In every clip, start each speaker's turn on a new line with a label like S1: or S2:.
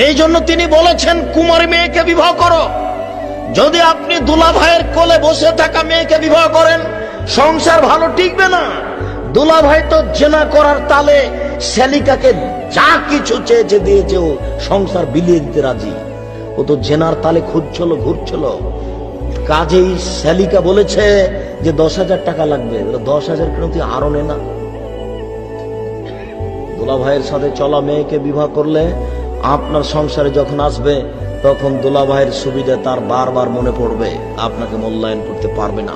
S1: এই জন্য তিনি বলেছেন কুমারী মেয়েকে বিবাহ করো। যদি আপনি দুলা ভাইয়ের কোলে বসে থাকা মেয়েকে বিবাহ করেন, সংসার ভালো টিকবে না। দুলা ভাই তো জেনা করার তালে শ্যালিকাকে যা কিছু চেয়েছে দিয়েছে, ও সংসার বিলিয়ে দিতে রাজি। ও তো জেনার তালে খুঁজছিল, ঘুরছিল। কাজেই শ্যালিকা বলেছে যে 10,000 টাকা লাগবে। 10,000 কেন তুই আরো নে না। দুলা ভাইয়ের সাথে চলা মেয়েকে বিবাহ করলে আপনার সংসারে যখন আসবে তখন দুলা ভাইয়ের সুবিধা তার বারবার মনে পড়বে, আপনাকে মূল্যায়ন করতে পারবে না।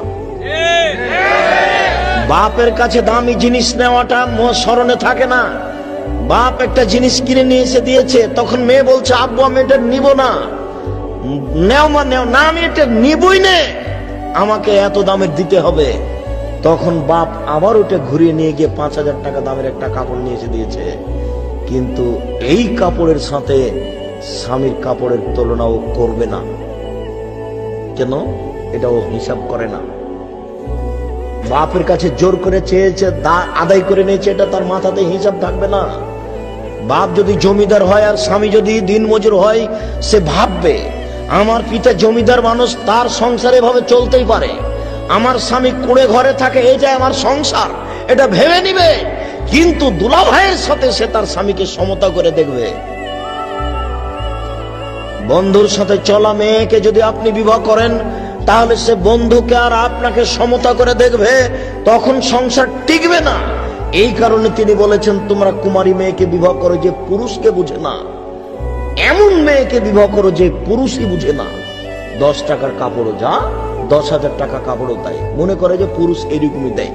S1: বাপের কাছে দামি জিনিস নেওয়াটা স্মরণে থাকে না। বাপ একটা জিনিস কিনে নিয়ে এসে দিয়েছে, তখন মেয়ে বলছে আব্বু আমি এটা নিব না। নেও মা নেও না, আমি এটা নিবই না, আমাকে এত দামের দিতে হবে। তখন বাপ আবার ওটা ঘুরিয়ে নিয়ে গিয়ে 5,000 টাকা দামের একটা কাপড় নিয়ে এসে দিয়েছে, কিন্তু এই কাপড়ের সাথে স্বামীর কাপড়ের তুলনাও করবে না। কেন? এটা ও হিসাব করে না। বাপের কাছে জোর করে চেয়েছে, আদায় করে নিয়েছে, এটা তার মাথাতে হিসাব থাকবে না। বাপ যদি জমিদার হয় আর স্বামী যদি দিনমজুর হয়, সে ভাববে আমার পিতা জমিদার মানুষ, তার সংসার এভাবে চলতেই পারে। আমার স্বামী কুড়ে ঘরে থাকে, এটা আমার সংসার, এটা ভেবে নিবে। কিন্তু দুলা ভাইয়ের সাথে সে তার স্বামীকে সমতা করে দেখবে। বন্ধুর সাথে চলা মেয়েকে যদি আপনি বিবাহ করেন, তাহলে সে বন্ধুকে আর আপনাকে সমতা করে দেখবে, তখন সংসার টিকবে না। এই কারণে তিনি বলেছেন তোমরা কুমারী মেয়েকে বিবাহ করো যে পুরুষকে বুঝে না, এমন মেয়েকে বিবাহ করো যে পুরুষই বুঝে না। 10 টাকার কাপড়ও যা, 10,000 টাকা কাপড়ও তাই, মনে করে যে পুরুষ এরকমই দেয়।